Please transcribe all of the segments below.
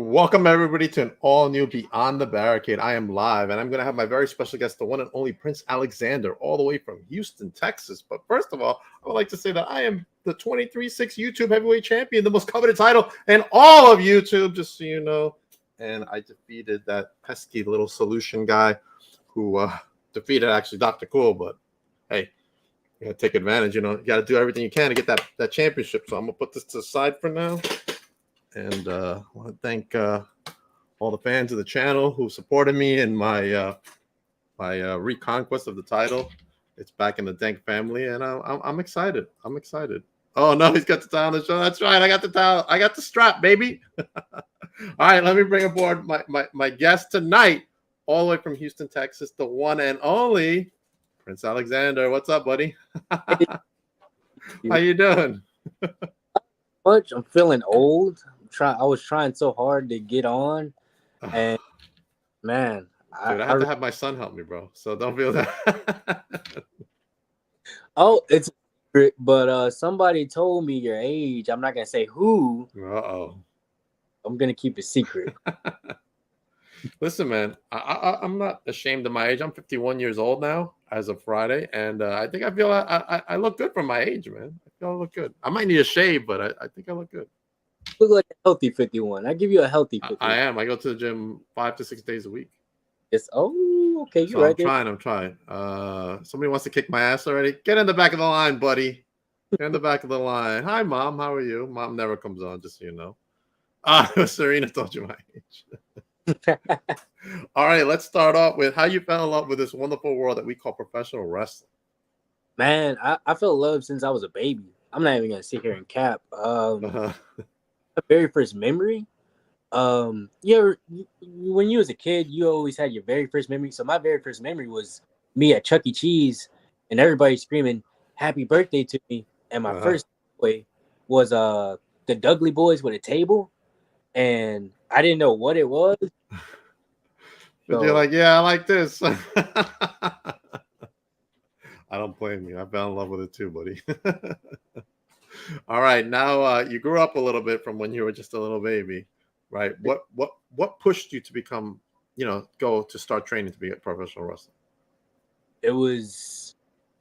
Welcome everybody to an all new Beyond the Barricade. I am live and I'm going to have my very special guest, the one and only Prince Alexander, all the way from Houston, Texas. But first of all, I would like to say that I am the 23-6 YouTube heavyweight champion, the most coveted title in all of YouTube, just so you know. And I defeated that pesky little solution guy who defeated actually Dr. Cool. But hey, you got to take advantage. You know, you got to do everything you can to get that championship. So I'm going to put this to the side for now. And I want to thank all the fans of the channel who supported me in my reconquest of the title. It's back in the Dank family, and I'm excited. I'm excited. Oh no, he's got the towel on the show. That's right. I got the towel. I got the strap, baby. All right, let me bring aboard my guest tonight, all the way from Houston, Texas, the one and only Prince Alexander. What's up, buddy? How you doing? I'm feeling old. I was trying so hard to get on, and man, dude, I have to have my son help me, bro. So don't feel that. Oh, it's but somebody told me your age. I'm not gonna say who. I'm gonna keep it secret. Listen, man, I'm not ashamed of my age. I'm 51 years old now as of Friday, and I think I feel I look good for my age, man. I feel I look good. I might need a shave, but I think I look good. You look like a healthy 51. I give you a healthy 51. I am. I go to the gym 5 to 6 days a week. It's okay. You're so right. I'm trying. Somebody wants to kick my ass already. Get in the back of the line, buddy. Get in the back of the line. Hi, Mom. How are you? Mom never comes on, just so you know. Serena told you my age. All right, let's start off with how you fell in love with this wonderful world that we call professional wrestling. Man, I felt love since I was a baby. I'm not even gonna sit here and cap. My very first memory. When you was a kid, you always had your very first memory. So my very first memory was me at Chuck E. Cheese and everybody screaming "Happy Birthday" to me. And my first toy was the Dudley Boys with a table, and I didn't know what it was. But you're like, yeah, I like this. I don't blame you. I fell in love with it too, buddy. All right, now you grew up a little bit from when you were just a little baby, right? What pushed you to become, go to start training to be a professional wrestler? It was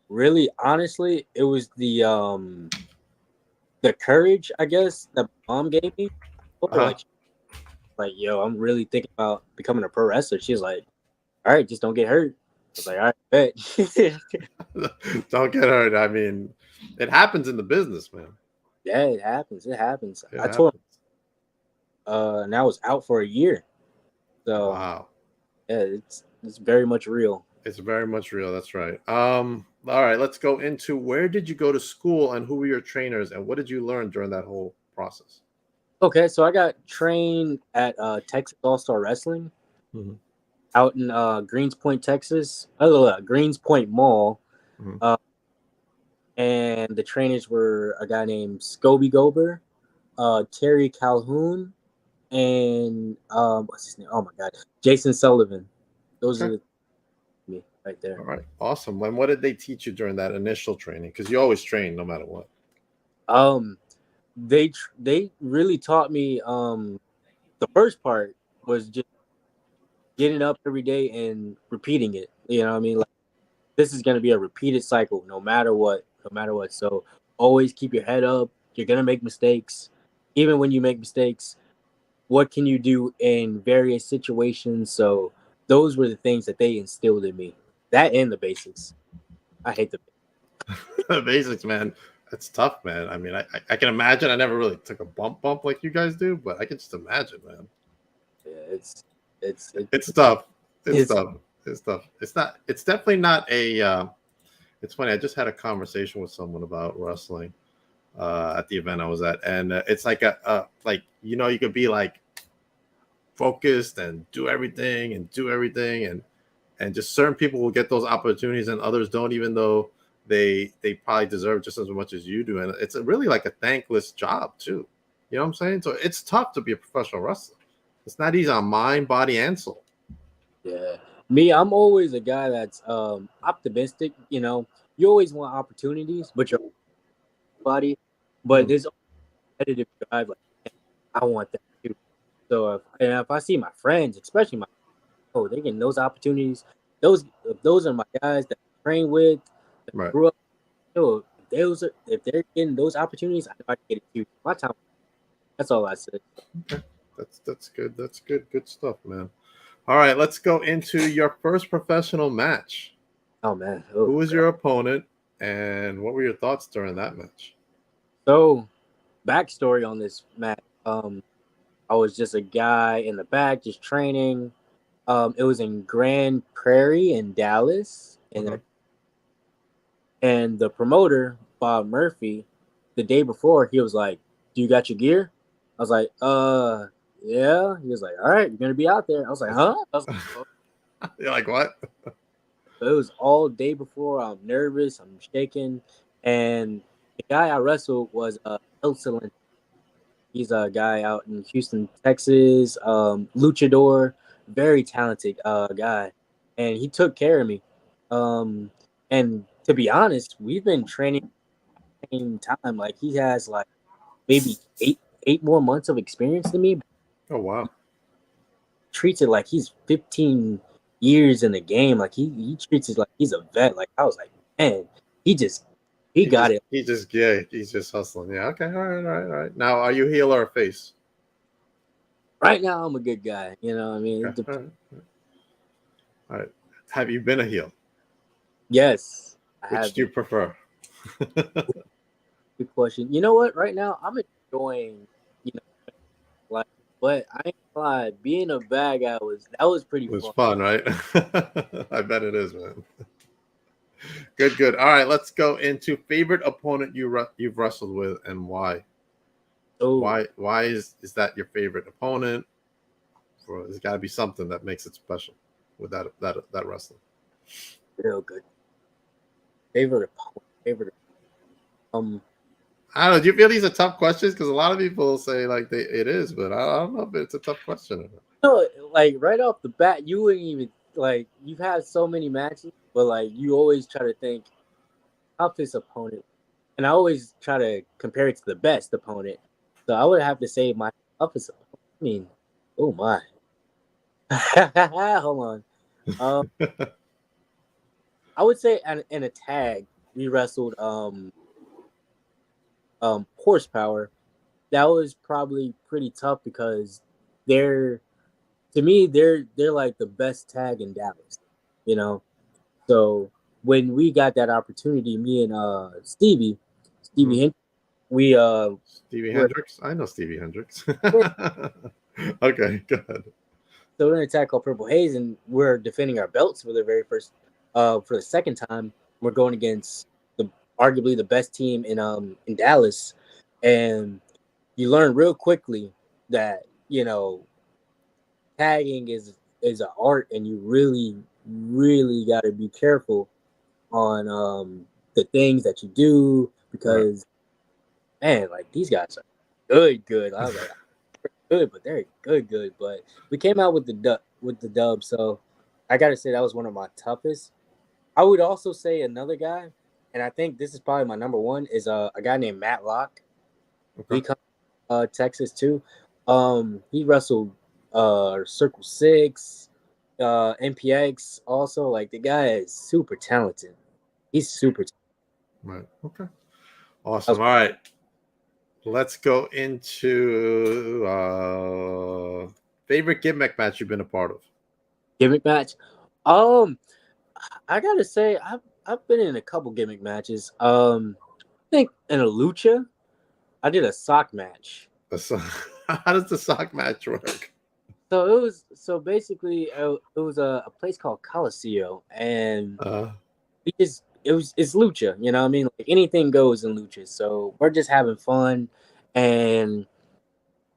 really, honestly, it was the courage, I guess, that mom gave me. Like, yo, I'm really thinking about becoming a pro wrestler. She's like, all right, just don't get hurt. I was like, all right, bet. Don't get hurt. I mean, it happens in the business, man. Yeah, it happens. I told him, and I was out for a year. So, wow. Yeah, it's very much real. It's very much real. That's right. All right, let's go into where did you go to school and who were your trainers and what did you learn during that whole process? Okay, so I got trained at Texas All-Star Wrestling out in Greens Point, Texas. Greens Point Mall. And the trainers were a guy named Scobie Gober, Terry Calhoun, and what's his name? Oh my God, Jason Sullivan. Those are me right there. All right, awesome. And what did they teach you during that initial training? Because you always train no matter what. They really taught me. The first part was just getting up every day and repeating it. You know what I mean? Like, this is going to be a repeated cycle, no matter what. So always keep your head up. You're going to make mistakes. Even when you make mistakes, what can you do in various situations? So those were the things that they instilled in me. That and the basics. I hate the basics, man. It's tough, man. I mean, I can imagine. I never really took a bump like you guys do, but I can just imagine, man. Yeah, it's tough. It's tough. It's definitely not a it's funny. I just had a conversation with someone about wrestling at the event I was at, and it's like you could be like focused and do everything and just certain people will get those opportunities and others don't, even though they probably deserve just as much as you do. And it's really like a thankless job too. You know what I'm saying? So it's tough to be a professional wrestler. It's not easy on mind, body, and soul. Yeah. Me, I'm always a guy that's optimistic. You know, you always want opportunities, but your body, but there's competitive drive. Like, I want that too. So if I see my friends, especially they're getting those opportunities. Those are my guys that I train with, that I Right. grew up. Yo, if they're getting those opportunities, I know I can get it too. My time. That's all I said. Okay. That's good. That's good. Good stuff, man. All right, let's go into your first professional match. Oh man. Who Oh, was God. your opponent, and what were your thoughts during that match? So, backstory on this match. I was just a guy in the back, just training. It was in Grand Prairie in Dallas, Uh-huh. and the promoter Bob Murphy, the day before, he was like, "Do you got your gear?" I was like, yeah." He was like, "All right, you're gonna be out there." I was like, "Huh?" I was like, "Oh." You're like, what? So it was all day before. I'm nervous. I'm shaking, and the guy I wrestled was Elson. He's a guy out in Houston, Texas, luchador, very talented guy, and he took care of me. And to be honest, we've been training at the same time. Like he has like maybe eight more months of experience than me. Oh, wow. Treats it like he's 15 years in the game. Like he treats it like he's a vet. Like I was like, man, he got it. He's just hustling. Yeah. Okay. All right. All right. All right. Now, are you heel or face? Right now, I'm a good guy. You know what I mean? Okay. All right. All right. Have you been a heel? Yes, I Which have do you been. prefer? Good question. You know what? Right now, I'm enjoying, you know, like, but I ain't gonna lie, being a bad guy was pretty It was fun. fun, right? I bet it is, man. Good, good. All right, let's go into favorite opponent you've wrestled with and why. Oh, Why is that your favorite opponent? There's got to be something that makes it special with that wrestling. real good. Favorite opponent. Favorite. Um, I don't know. Do you feel these are tough questions? Because a lot of people say like it is, but I don't know if it's a tough question or not. no, like right off the bat, you wouldn't even like. You've had so many matches, but like you always try to think toughest opponent, and I always try to compare it to the best opponent. So I would have to say my toughest opponent. I mean, oh my. Hold on. Um, I would say in a tag we wrestled horsepower. That was probably pretty tough because they're to me they're like the best tag in Dallas, you know. So when we got that opportunity, me and Stevie Mhm. Hinch, we Stevie were Hendricks? I know Stevie Hendricks. we're Okay, good. so we're in a tag called Purple Haze, and we're defending our belts for the very first for the second time. We're going against the arguably the best team in Dallas, and you learn real quickly that tagging is an art, and you really got to be careful on the things that you do Right. because man, like these guys are good. I was like, good, but they're good. But we came out with the dub, so I got to say that was one of my toughest. I would also say another guy, and I think this is probably my number one is a guy named Matt Locke. Okay. He comes Texas too. He wrestled Circle Six, MPX also. Like the guy is super talented. He's super Right. Okay. talented. Awesome. All right. Let's go into favorite gimmick match you've been a part of. Gimmick match. Um, I gotta say I've been in a couple gimmick matches. I think in a lucha, I did a sock match. How does the sock match work? So basically it was a place called Coliseo, and Uh, it's lucha, you know what I mean? Like anything goes in lucha. So we're just having fun, and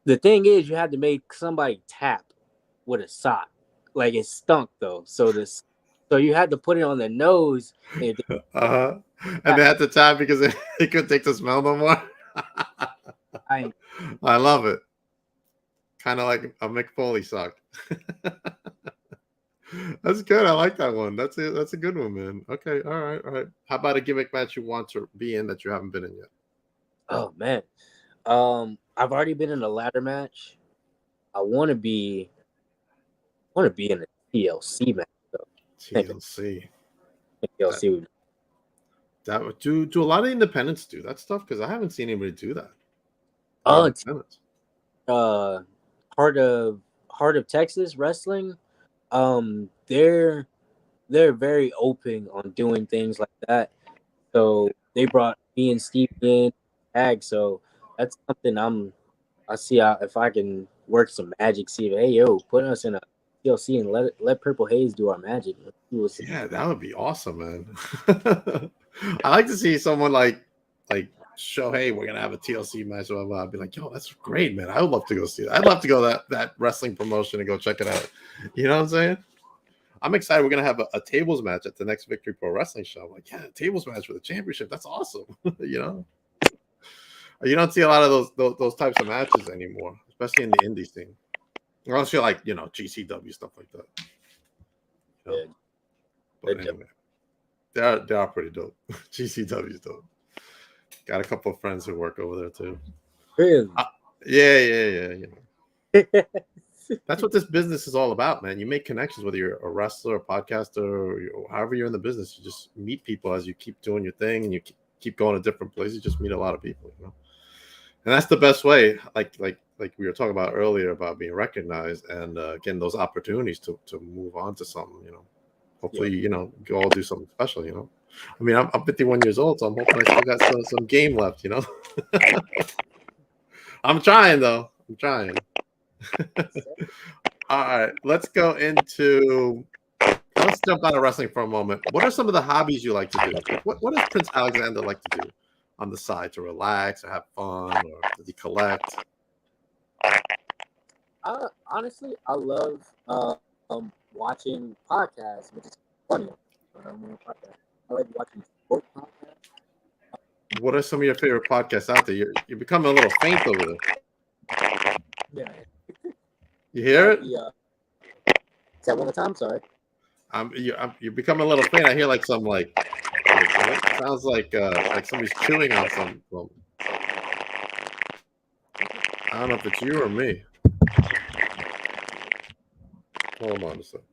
the thing is you had to make somebody tap with a sock. Like it stunk though. So you had to put it on their nose and if uh-huh. And they they had to tap because they couldn't take the smell no more. I I love it. Kind of like a Mick Foley sock. That's good. I like that one. That's a good one, man. Okay. All right. All right. How about a gimmick match you want to be in that you haven't been in yet? oh man. I've already been in a ladder match. I want to be in a TLC match though. I think TLC. TLC would. That would do a lot of independents do that stuff? Because I haven't seen anybody do that. Oh, Independents. Heart of Texas Wrestling. They're very open on doing things like that. So they brought me and Steve in tag. So that's something I see if I can work some magic. See, hey yo, put us in a TLC and let Purple Haze do our magic. Yeah, that would be awesome, man. I like to see someone like show, hey, we're gonna have a TLC match. Blah, blah, blah. I'd be like, yo, that's great, man. I would love to go see that. I'd love to go that wrestling promotion and go check it out. You know what I'm saying? I'm excited. We're gonna have a tables match at the next Victory Pro Wrestling show. I'm like, yeah, tables match for the championship. That's awesome. You know, you don't see a lot of those types of matches anymore, especially in the indie scene. Unless you're like, GCW stuff like that. You know? Yeah. But anyway, they are pretty dope. GCW's dope. Got a couple of friends who work over there too. Really? Yeah. That's what this business is all about, man. You make connections, whether you're a wrestler, a podcaster, or however you're in the business. You just meet people as you keep doing your thing, and you keep going to different places. You just meet a lot of people, and that's the best way. Like we were talking about earlier about being recognized and getting those opportunities to move on to something. Hopefully, you all do something special. I mean, I'm 51 years old, so I'm hoping I still got some game left. I'm trying though. I'm trying. All right, let's jump out of wrestling for a moment. What are some of the hobbies you like to do? What does Prince Alexander like to do on the side to relax or have fun, or does he collect? Honestly, I love watching podcasts, which is funny. I like watching sports podcasts. What are some of your favorite podcasts out there? You're becoming a little faint over there. Yeah. You hear it? Yeah. Say that one more time. Sorry. You're becoming a little faint. I hear like some it sounds like somebody's chewing on some. I don't know if it's you or me. Hold on a second.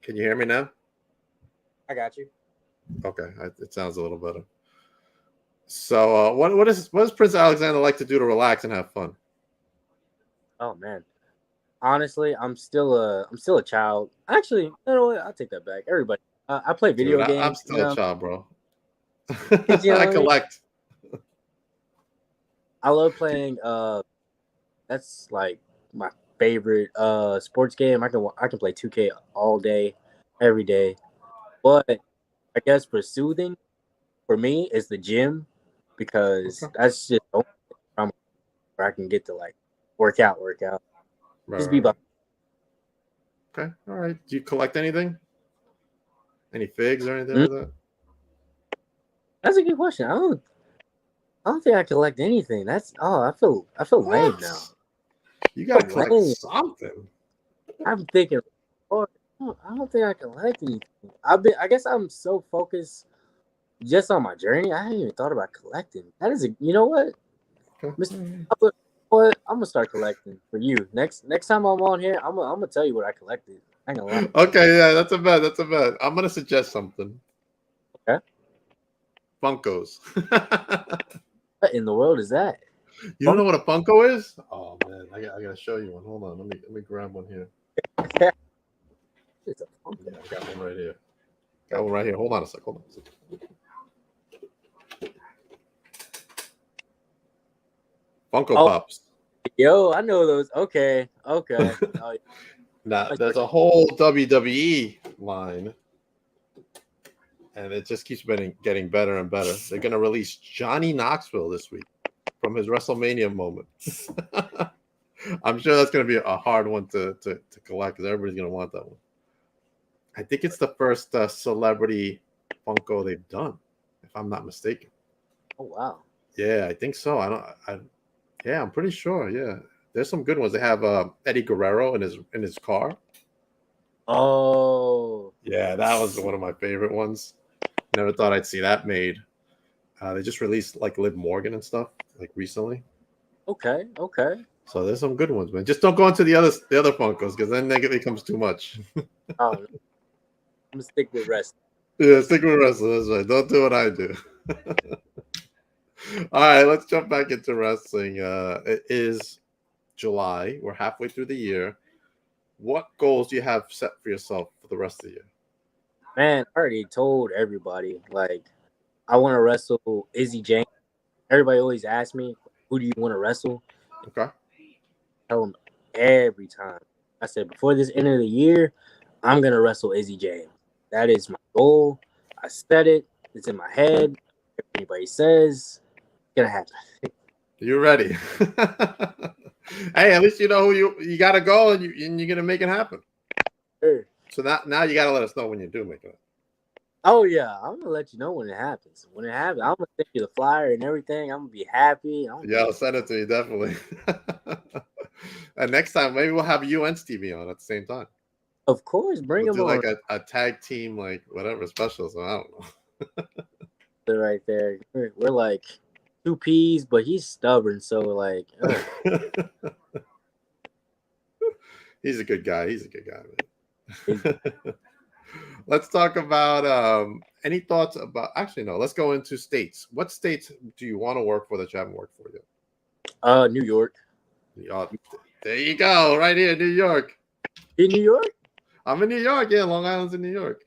Can you hear me now? I got you. Okay, it sounds a little better. So, what does Prince Alexander like to do to relax and have fun? Oh man, honestly, I'm still a child. Actually, you know what? I'll take that back. Everybody, I play video games. I'm still a child, bro. I collect. I love playing. That's like my favorite sports game. I can play 2K all day, every day. But I guess for soothing, for me, is the gym, because that's just where I can get to like work out. Right, Just be by. Okay, all right. Do you collect anything? Any figs or anything like that? That's a good question. I don't think I collect anything. I feel lame now. You gotta collect something. I'm thinking, I don't think I collect anything. I guess I'm so focused just on my journey. I haven't even thought about collecting. That is you know what? Okay. What? I'm gonna start collecting for you. Next time I'm on here, I'm gonna tell you what I collected. I ain't gonna lie. Okay, yeah, that's a bet. I'm gonna suggest something. Okay. Funkos. What in the world is that? You don't know what a Funko is? Oh man, I gotta show you one. Hold on, let me grab one here. It's a Funko. Yeah, I got one right here. Hold on a second. Funko Pops. Yo, I know those. Okay. Oh, Now, there's a whole WWE line, and it just keeps getting better and better. They're going to release Johnny Knoxville this week from his WrestleMania moment. I'm sure that's going to be a hard one to collect, because everybody's going to want that one. I think it's the first celebrity Funko they've done, if I'm not mistaken. Oh, wow. Yeah, I think so. I'm pretty sure. Yeah, there's some good ones. They have Eddie Guerrero in his car. Oh, yeah, that was one of my favorite ones. Never thought I'd see that made. They just released like Liv Morgan and stuff like recently. Okay. So there's some good ones, man. Just don't go into the other Funkos because then it becomes too much. Oh, I'm gonna stick with wrestling. Yeah, stick with wrestling. That's right. Don't do what I do. All right, let's jump back into wrestling. It is July. We're halfway through the year. What goals do you have set for yourself for the rest of the year? Man, I already told everybody. Like, I want to wrestle Izzy James. Everybody always asks me, "Who do you want to wrestle?" Okay. Tell them every time. I said before this end of the year, I'm gonna wrestle Izzy James. That is my goal. I said it. It's in my head. If anybody says, it's gonna happen. You're ready. Hey, at least you know who you got to go, and you're gonna make it happen. Sure. So now you got to let us know when you do make it. Oh yeah, I'm gonna let you know when it happens. When it happens, I'm gonna send you the flyer and everything. I'm gonna be happy. Yeah, I'll send it to you definitely. And next time, maybe we'll have you and Stevie on at the same time. Of course, bring We'll him do on. like a tag team, like whatever special. So I don't know. They're right there. We're like two peas, but he's stubborn. So like, He's a good guy. Man. Let's talk about any thoughts about. Actually, no. Let's go into states. What states do you want to work for that you haven't worked for yet? New York. There you go, right here, New York. In New York? I'm in New York. Yeah, Long Island's in New York.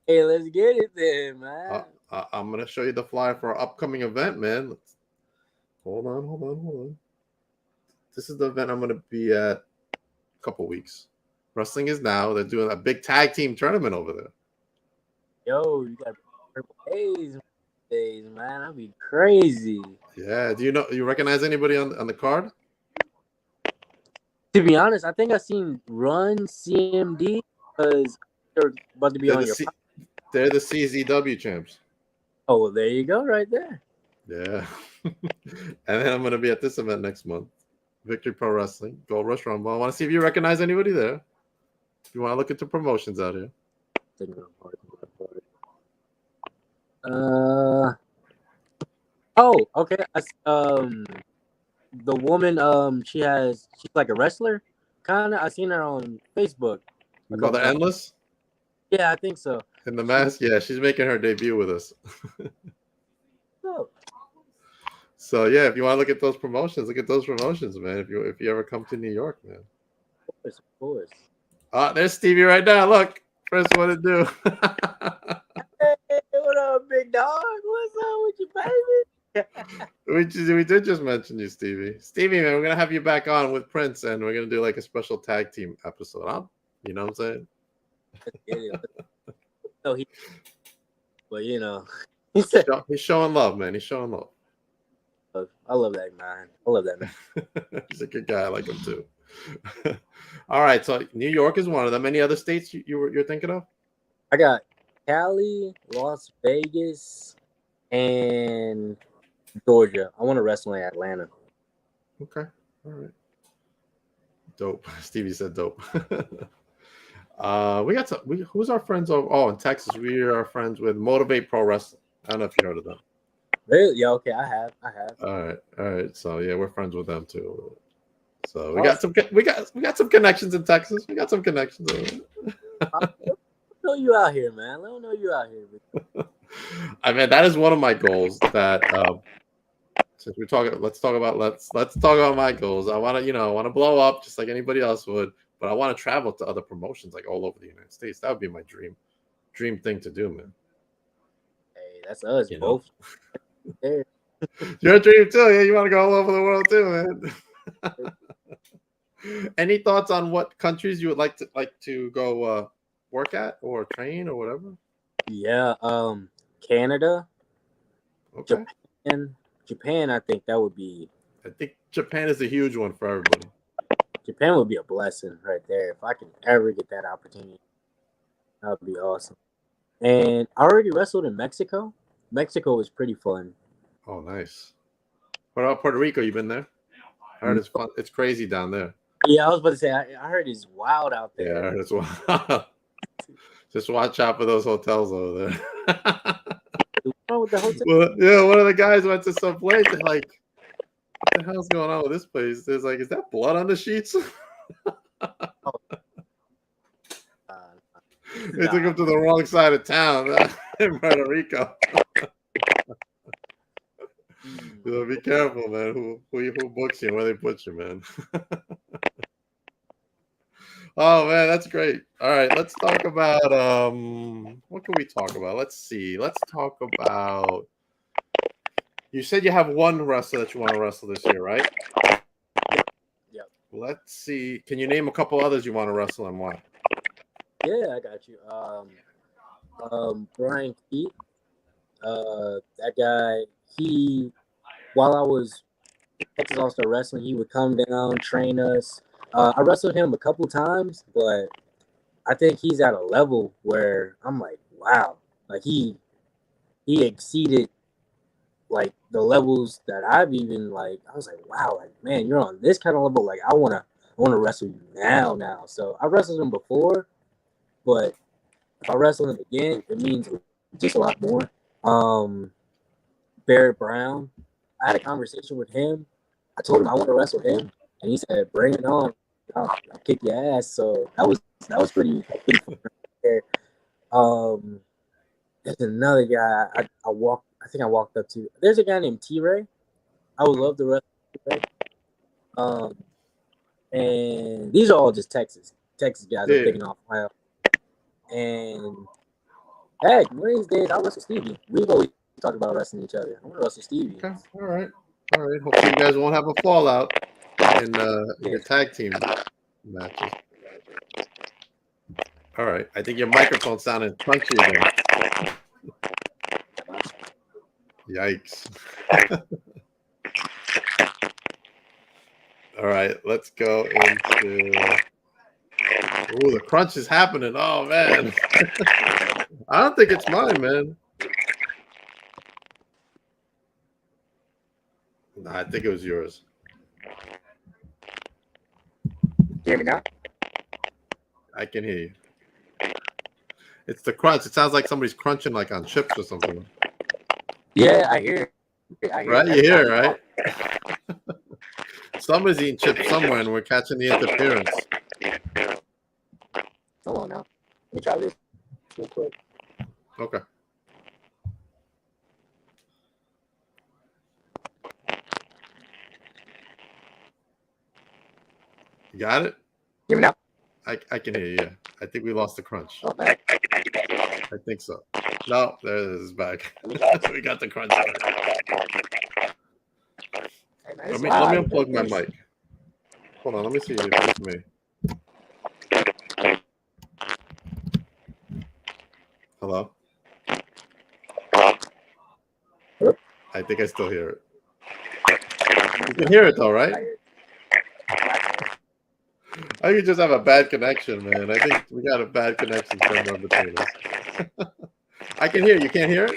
Hey, let's get it then, man. I'm gonna show you the flyer for our upcoming event, man. Hold on. This is the event I'm gonna be at a couple weeks. Wrestling is Now. They're doing a big tag team tournament over there. Yo, you got purple days, man. That'd be crazy. Yeah. Do you recognize anybody on the card? To be honest, I think I seen Run CMD because they're about to be on your. They're the CZW champs. Oh, well, there you go, right there. Yeah. And then I'm gonna be at this event next month. Victory Pro Wrestling, Gold Rush Rumble. I want to see if you recognize anybody there. If you want to look into promotions out here. Oh, okay. The woman, she's like a wrestler, kind of. I seen her on Facebook. Mother Endless? Yeah, I think so. In the mask? Yeah, she's making her debut with us. Oh. So yeah, if you want to look at those promotions, man. If you ever come to New York, man. Of course. There's Stevie right now. Look, first what to do. Hey, what up, big dog? What's up with you, baby? We did just mention you, Stevie. Stevie, man, we're gonna have you back on with Prince, and we're gonna do like a special tag team episode. You know what I'm saying? But you know, he's showing love, man. He's showing love. I love that man. I love that man. He's a good guy. I like him too. All right, so New York is one of them. Any other states you're thinking of? I got Cali, Las Vegas, and Georgia. I want to wrestle in Atlanta. Okay, all right. Dope. Stevie said dope. We got who's our friends over? Oh, in Texas, we are friends with Motivate Pro Wrestling. I don't know if you heard of them. Really? Yeah. Okay. I have. All right. So yeah, we're friends with them too. So we got some connections in Texas. We got some connections. I know you out here, man. I don't know you out here. I mean, that is one of my goals. That since we're talking, let's talk about my goals. I want to blow up just like anybody else would, but I want to travel to other promotions like all over the United States. That would be my dream thing to do, man. Hey, that's us both. Your dream too. Yeah, you want to go all over the world too, man. Any thoughts on what countries you would like to go work at or train or whatever? Yeah, Canada, okay, Japan. I think that would be. I think Japan is a huge one for everybody. Japan would be a blessing right there if I can ever get that opportunity. That would be awesome. And I already wrestled in Mexico. Mexico was pretty fun. Oh, nice. What about Puerto Rico? You been there? I heard it's fun. It's crazy down there. Yeah, I was about to say. I heard it's wild out there. Yeah, I heard it's wild. Just watch out for those hotels over there. What's wrong with the hotel? Well, yeah, one of the guys went to some place and like What the hell's going on with this place? There's like, is that blood on the sheets? They took him to the wrong side of town in Puerto Rico. So be careful, man. Who books you and where they put you, man. Oh man, that's great. All right, let's talk about what can we talk about? Let's see. Let's talk about. You said you have one wrestler that you want to wrestle this year, right? Yep. Let's see. Can you name a couple others you want to wrestle and why? Yeah, I got you. Brian Keith. That guy. While I was Texas All-Star Wrestling, he would come down, train us. I wrestled him a couple times, but I think he's at a level where I'm like, wow, like he exceeded like the levels that I've even like. I was like, wow, like man, you're on this kind of level. Like I wanna wrestle you now. So I wrestled him before, but if I wrestle him again, it means just a lot more. Barrett Brown, I had a conversation with him. I told him I want to wrestle him, and he said, "Bring it on. I'll kick your ass." So that was pretty fun. There's another guy I think I walked up to. There's a guy named T-Ray. I would love to wrestle T-Ray. And these are all just Texas guys. I'm picking off. And heck, one of these days I'll wrestle Stevie. We've always talked about wrestling each other. I want to wrestle Stevie. Okay, all right. Hopefully you guys won't have a fallout in your tag team matches. All right. I think your microphone sounded crunchy again. Yikes. All right, let's go into. Oh, the crunch is happening. Oh man. I don't think it's mine, man. Nah, I think it was yours. Hear me now? I can hear you. It's the crunch. It sounds like somebody's crunching like on chips or something. Yeah, I hear it. Right? You hear it, right? Somebody's eating chips somewhere and we're catching the interference. Hold on now. Let me try this real quick. Okay. You got it? Hear me now? I can hear you. Yeah. I think we lost the crunch. Oh, man. I think so. No, there it is back. We got the crunch back. Hey, man, Let me unplug my mic. Hold on, let me see if it's me. Hello? I think I still hear it. You can hear it though, right? I could just have a bad connection, man. I think we got a bad connection somewhere between us. I can hear it. You can't hear it?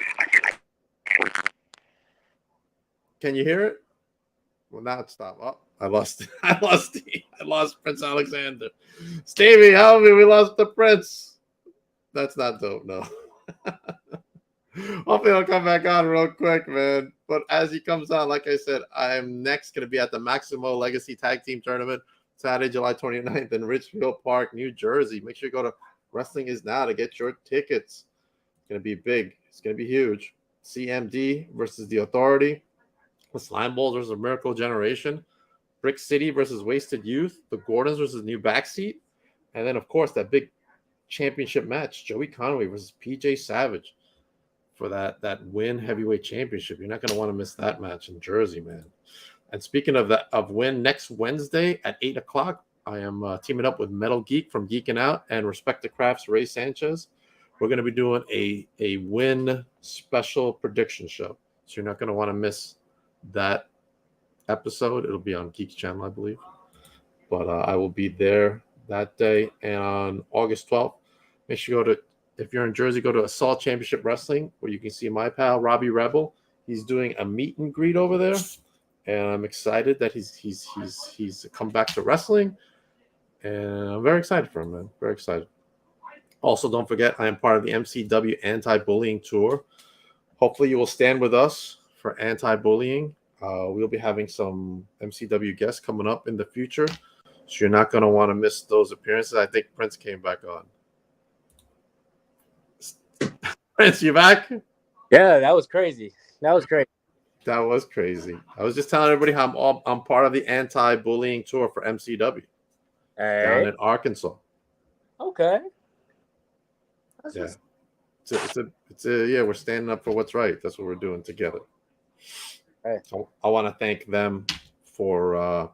Can you hear it? Well, now it stopped. Oh, I lost it. I lost Prince Alexander. Stevie, help me. We lost the Prince. That's not dope, no. Hopefully he'll come back on real quick, man. But as he comes on, like I said, I'm next going to be at the Maximo Legacy Tag Team Tournament Saturday, July 29th in Richfield Park, New Jersey. Make sure you go to Wrestling Is Now to get your tickets. It's going to be big. It's going to be huge. CMD versus The Authority. The Slime Balls versus Miracle Generation. Brick City versus Wasted Youth. The Gordons versus New Backseat. And then, of course, that big championship match, Joey Conway versus PJ Savage for that Win Heavyweight Championship. You're not going to want to miss that match in Jersey, man. And speaking of that, of Win, next Wednesday at 8 o'clock, I am teaming up with Metal Geek from Geeking Out and Respect the Crafts, Ray Sanchez. We're going to be doing a Win special prediction show. So you're not going to want to miss that episode. It'll be on Geek's channel, I believe. But I will be there that day. And on August 12th, make sure you go to, if you're in Jersey, go to Assault Championship Wrestling, where you can see my pal, Robbie Rebel. He's doing a meet and greet over there. And I'm excited that he's come back to wrestling. And I'm very excited for him, man. Very excited. Also, don't forget, I am part of the MCW Anti-Bullying Tour. Hopefully, you will stand with us for anti-bullying. We'll be having some MCW guests coming up in the future, so you're not going to want to miss those appearances. I think Prince came back on. Prince, you back? Yeah, that was crazy. That was crazy. That was crazy. I was just telling everybody how I'm part of the anti-bullying tour for MCW down Hey, in Arkansas. okay. That's Yeah, what's- yeah. We're standing up for what's right. That's what we're doing together. Hey. So I want to thank them for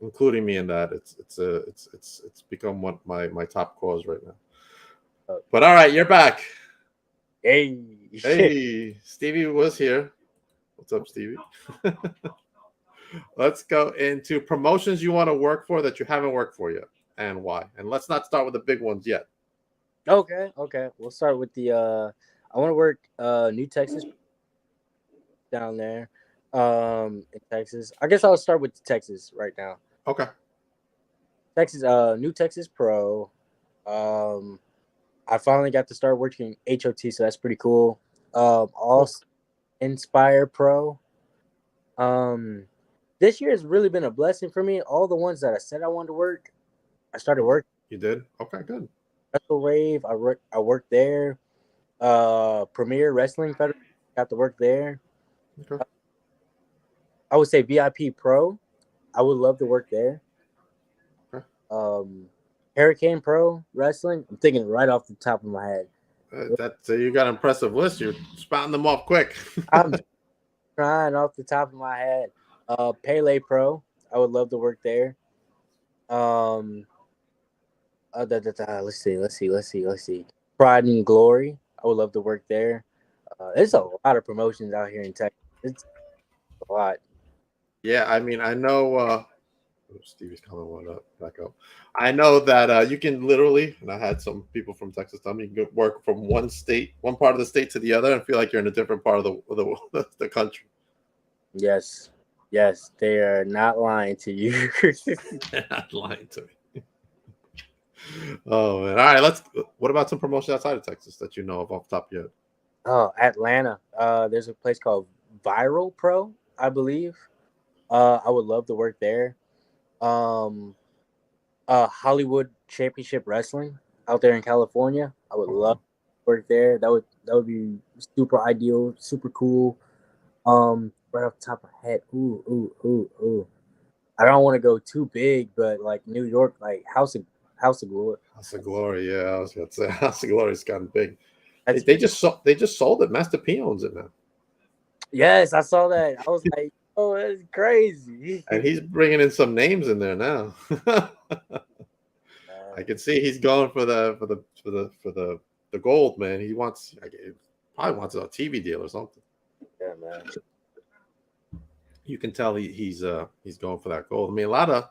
including me in that. It's become one my top cause right now. But all right, you're back. Hey. Hey, Stevie was here. What's up, Stevie? Let's go into promotions you want to work for that you haven't worked for yet, and why. And let's not start with the big ones yet. Okay. We'll start with the I want to work New Texas down there. In Texas. I guess I'll start with Texas right now. Okay. Texas New Texas Pro. I finally got to start working HOT, so that's pretty cool. Also Inspire Pro. This year has really been a blessing for me. All the ones that I said I wanted to work, I started working. You did? Okay, good. Wrestle Rave, I worked there. Premier Wrestling Federation, got to work there. Okay. I would say VIP Pro. I would love to work there. Okay. Hurricane Pro Wrestling. I'm thinking right off the top of my head. You got an impressive list. You're spouting them off quick. I'm trying off the top of my head. Pele Pro. I would love to work there. Let's see. Pride and Glory. I would love to work there. There's a lot of promotions out here in Texas. It's a lot. Yeah, I mean, I know. Stevie's coming back up. I know that you can literally, and I had some people from Texas tell me, you can work from one part of the state to the other, and feel like you're in a different part of the country. Yes, they are not lying to you. They're not lying to me. Oh man! All right, what about some promotions outside of Texas that you know of off the top of your head? Oh, Atlanta. There's a place called Viral Pro, I believe. I would love to work there. Hollywood Championship Wrestling out there in California. I would love to work there. That would be super ideal, super cool. Right off the top of my head, ooh. I don't want to go too big, but like New York, like House of Glory. House of Glory, yeah, I was gonna say House of Glory's gotten big. They just sold it. Master P owns it now. Yes, I saw that. I was like, oh, that's crazy. And he's bringing in some names in there now. I can see he's going for the gold, man. He probably wants a TV deal or something. Yeah, man. You can tell he's going for that gold. I mean, a lot of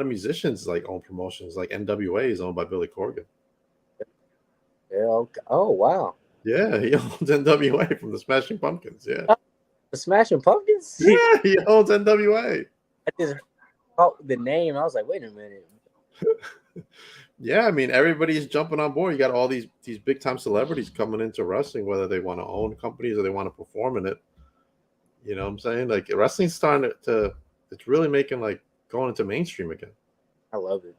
musicians like own promotions. Like NWA is owned by Billy Corgan. Yeah. Okay. Oh wow. Yeah, he owns NWA from the Smashing Pumpkins. Yeah. The Smashing Pumpkins? Yeah, he owns NWA. I just heard the name. I was like, wait a minute. Yeah, I mean, everybody's jumping on board. You got all these big time celebrities coming into wrestling, whether they want to own companies or they want to perform in it. You know what I'm saying? Like wrestling's starting to it's really making like going into mainstream again. I love it.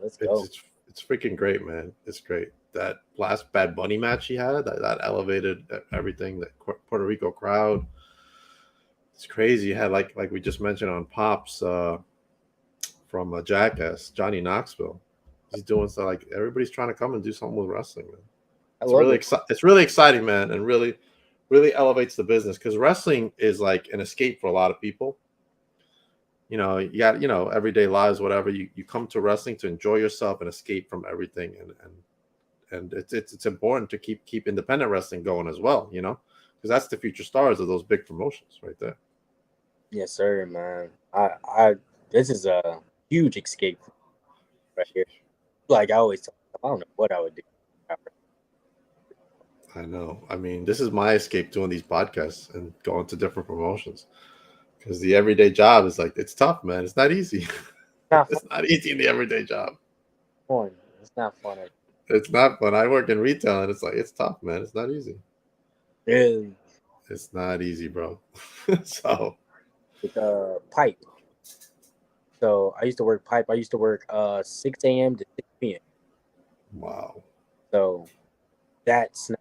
Let's go. It's freaking great, man. It's great. That last Bad Bunny match he had, that elevated everything. That Puerto Rico crowd. It's crazy. You had like we just mentioned on Pops from Jackass, Johnny Knoxville. He's doing stuff like everybody's trying to come and do something with wrestling, man. It's really exciting, man, and really elevates the business because wrestling is like an escape for a lot of people. You know, you got everyday lives, whatever. You come to wrestling to enjoy yourself and escape from everything, and it's important to keep independent wrestling going as well. You know, because that's the future stars of those big promotions right there. Yes, sir, man. I this is a huge escape right here. Like I always tell myself, I don't know what I would do. I know. I mean, this is my escape doing these podcasts and going to different promotions because the everyday job is like, it's tough, man. It's not easy. It's not easy in the everyday job. Fun. It's not fun. It's not fun. I work in retail and it's like, it's tough, man. It's not easy. Really? It's not easy, bro. So with pipe. So I used to work pipe. I used to work 6 a.m. to 6 p.m. Wow. So that's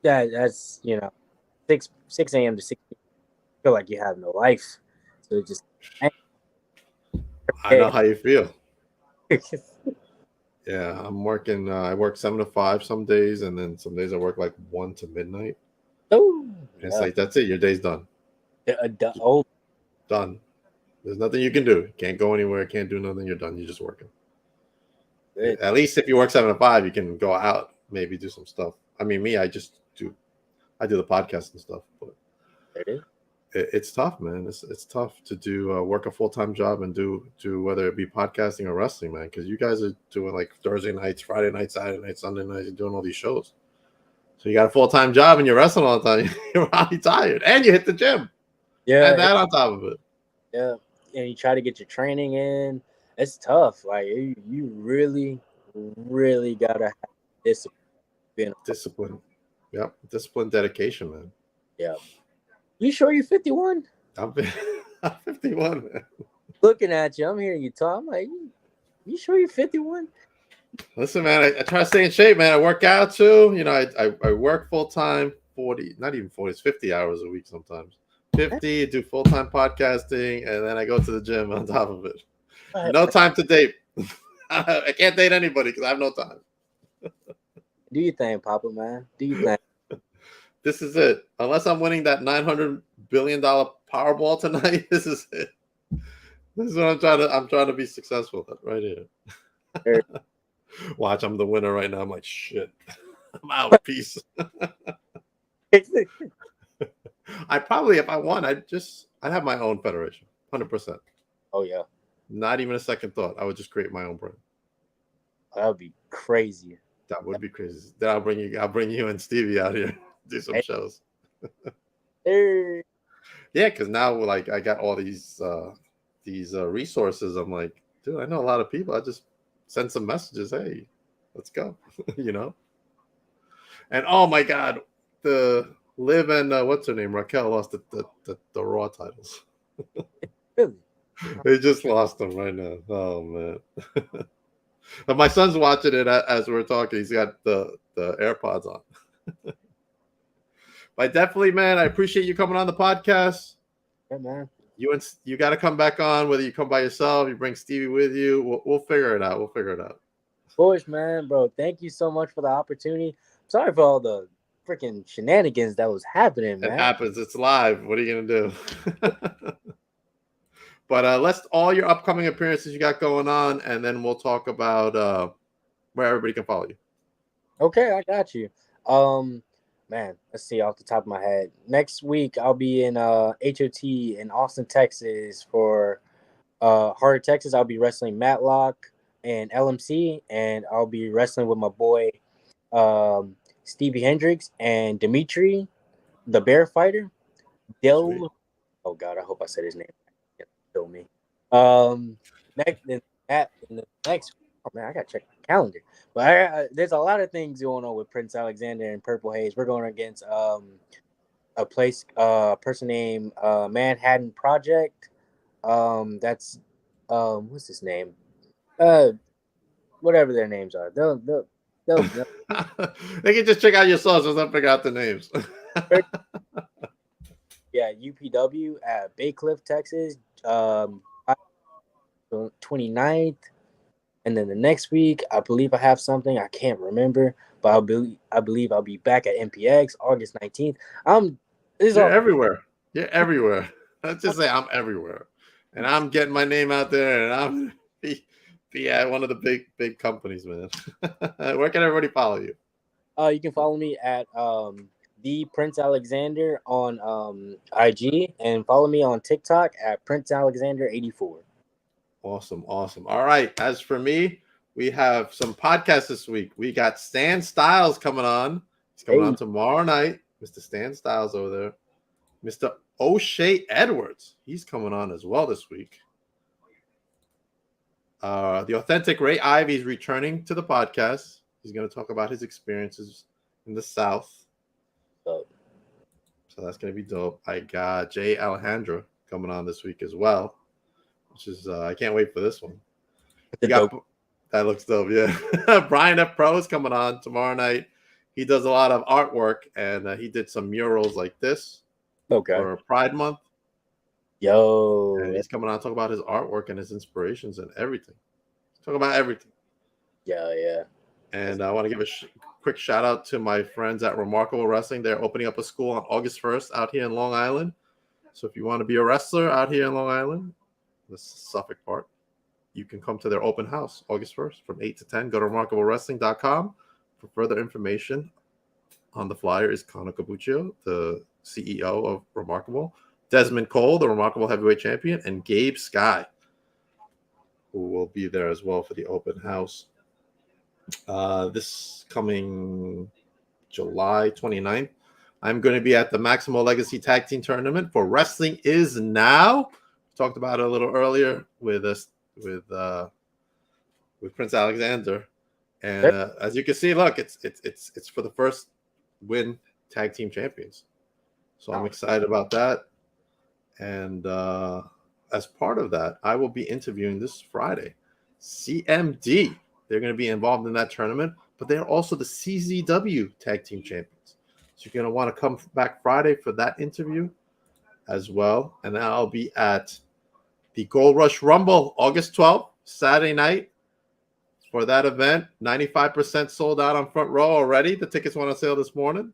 that's 6 a.m. to 6 p.m. Feel like you have no life. So it just I know how you feel. Yeah, I'm working. I work 7 to 5 some days, and then some days I work like 1 to midnight. Oh, And it's like that's it. Your day's done. oh, Done. There's nothing you can do. Can't go anywhere. Can't do nothing. You're done. You're just working. good. At least if you work 7 to 5, you can go out, maybe do some stuff. I mean, me, I do the podcast and stuff, but There it is. it's tough, man. It's tough to do work a full-time job and do whether it be podcasting or wrestling, man. Because you guys are doing like Thursday nights, Friday nights, Saturday nights, Sunday nights. You're doing all these shows, so you got a full-time job and you're wrestling all the time. You're probably tired, and you hit the gym. Yeah, And that on top of it. yeah. And you try to get your training in. It's tough. Like you really, really gotta have discipline. Discipline. Yep. Discipline, dedication, man. Yeah. You sure you're 51? I'm 51, man. Looking at you, I'm hearing you talk. I'm like, you sure you're 51? Listen, man, I try to stay in shape, man. I work out too. You know, I work full time, 40, not even 40, it's 50 hours a week sometimes. 50, do full time podcasting, and then I go to the gym on top of it. No time to date. I can't date anybody because I have no time. Do you think, Papa, man? Do you think? This is it. Unless I'm winning that $900 billion Powerball tonight, this is it. This is what I'm trying to be successful at right here. Watch, I'm the winner right now. I'm like, shit. I'm out. Peace. I probably, if I won, I'd have my own federation. 100%. Oh yeah. Not even a second thought. I would just create my own brand. That would be crazy. That would be crazy. Then I'll bring you and Stevie out here, do some shows. Hey. Yeah, because now like I got all these resources. I'm like, dude, I know a lot of people. I just send some messages. Hey, let's go. You know. And oh my God, the Liv and what's her name? Raquel lost the Raw titles. Really? They just lost them right now. Oh man. But my son's watching it as we're talking. He's got the AirPods on. But definitely, man, I appreciate you coming on the podcast. Yeah, man. You got to come back on. Whether you come by yourself, you bring Stevie with you. We'll figure it out. We'll figure it out. Of course, man, bro. Thank you so much for the opportunity. Sorry for all the freaking shenanigans that was happening, man. It happens. It's live. What are you gonna do? But let's all your upcoming appearances you got going on, and then we'll talk about where everybody can follow you. Okay, I got you. Man, let's see off the top of my head. Next week I'll be in HOT in Austin, Texas for Heart, Texas. I'll be wrestling Matlock and LMC, and I'll be wrestling with my boy Stevie Hendricks and Dimitri, the Bear Fighter. Oh God, I hope I said his name. Kill me. Next in the next. Oh man, I gotta check my calendar. But there's a lot of things going on with Prince Alexander and Purple Haze. We're going against a person named Manhattan Project. That's what's his name? Whatever their names are. They'll They can just check out your socials and figure out the names. Yeah, UPW at Bay Cliff, Texas, 29th. And then the next week, I believe I have something. I can't remember, but I believe I'll be back at MPX August 19th. You're everywhere. You're everywhere. Let's just say I'm everywhere. And I'm getting my name out there, and I'm be at one of the big companies, man. Where can everybody follow you? You can follow me at the Prince Alexander on IG, and follow me on TikTok at Prince Alexander 84. Awesome. All right. As for me, we have some podcasts this week. We got Stan Styles coming on. He's coming on tomorrow night. Mr. Stan Styles over there. Mr. O'Shea Edwards. He's coming on as well this week. The Authentic Ray Ivy is returning to the podcast. He's going to talk about his experiences in the South. So that's going to be dope. I got Jay Alejandro coming on this week as well, which is I can't wait for this one. That looks dope. Yeah, Brian F. Pro is coming on tomorrow night. He does a lot of artwork, and he did some murals like this for Pride Month. Yo, and he's coming on to talk about his artwork and his inspirations and everything. Talk about everything. Yeah. And I want to give a quick shout out to my friends at Remarkable Wrestling. They're opening up a school on August 1st out here in Long Island. So if you want to be a wrestler out here in Long Island, the Suffolk part, you can come to their open house August 1st from 8 to 10. Go to remarkablewrestling.com for further information. On the flyer is Connor Cabuccio, the CEO of Remarkable, Desmond Cole, the Remarkable Heavyweight Champion, and Gabe Sky, who will be there as well for the open house. This coming July 29th, I'm going to be at the Maximo Legacy Tag Team Tournament for Wrestling Is Now. We talked about it a little earlier with Prince Alexander, and as you can see, look, it's for the first win tag team champions. So I'm excited about that, and as part of that, I will be interviewing this Friday CMD. They're going to be involved in that tournament, but they're also the CZW Tag Team Champions. So you're going to want to come back Friday for that interview as well. And then I'll be at the Gold Rush Rumble August 12th, Saturday night for that event. 95% sold out on front row already. The tickets went on sale this morning.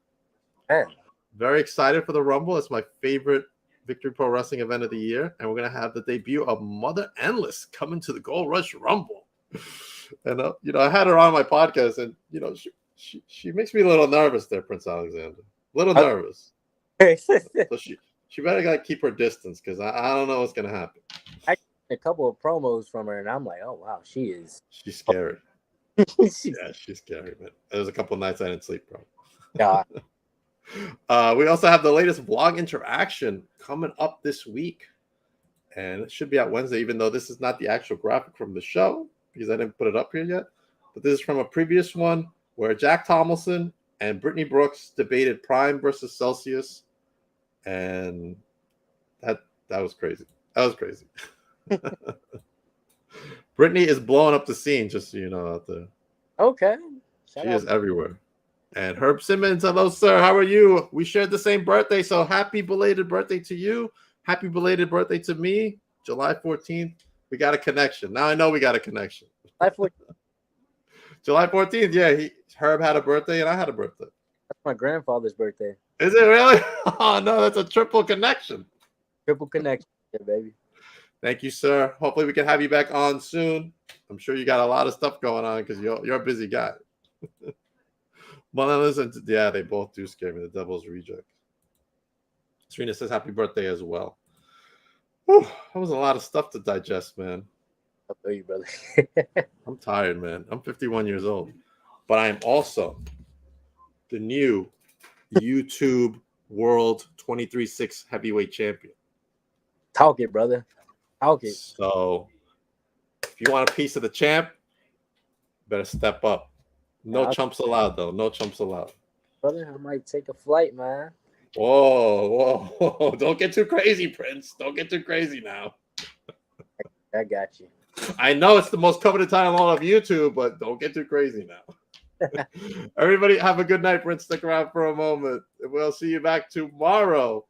Man. Very excited for the Rumble. It's my favorite Victory Pro Wrestling event of the year. And we're going to have the debut of Mother Endless coming to the Gold Rush Rumble. And I had her on my podcast, and she makes me a little nervous there, Prince Alexander. A little nervous. So she better keep her distance, because I don't know what's gonna happen. I got a couple of promos from her, and I'm like, oh wow, she's scary. Yeah, she's scary, man. There's a couple of nights I didn't sleep, bro. Yeah. We also have the latest vlog interaction coming up this week, and it should be out Wednesday, even though this is not the actual graphic from the show, because I didn't put it up here yet. But this is from a previous one where Jack Tomlinson and Brittany Brooks debated Prime versus Celsius. And that was crazy. That was crazy. Brittany is blowing up the scene, just so you know, out there. Okay. She is everywhere. And Herb Simmons, hello, sir. How are you? We shared the same birthday, so happy belated birthday to you. Happy belated birthday to me. July 14th. We got a connection. Now I know we got a connection. July 14th. Yeah, Herb had a birthday and I had a birthday. That's my grandfather's birthday. Is it really? Oh, no, that's a triple connection. Triple connection, yeah, baby. Thank you, sir. Hopefully we can have you back on soon. I'm sure you got a lot of stuff going on because you're a busy guy. Well, now listen, yeah, they both do scare me. The Devil's Reject. Serena says happy birthday as well. Whew, that was a lot of stuff to digest, man. I'll tell you, brother. I'm tired, man. I'm 51 years old. But I am also the new YouTube World 23/6 Heavyweight Champion. Talk it, brother. Talk it. So if you want a piece of the champ, better step up. No chumps allowed, though. No chumps allowed. Brother, I might take a flight, man. Whoa. Don't get too crazy, Prince. Don't get too crazy now. I got you. I know it's the most coveted time on all of YouTube, but don't get too crazy now. Everybody have a good night, Prince. Stick around for a moment. We'll see you back tomorrow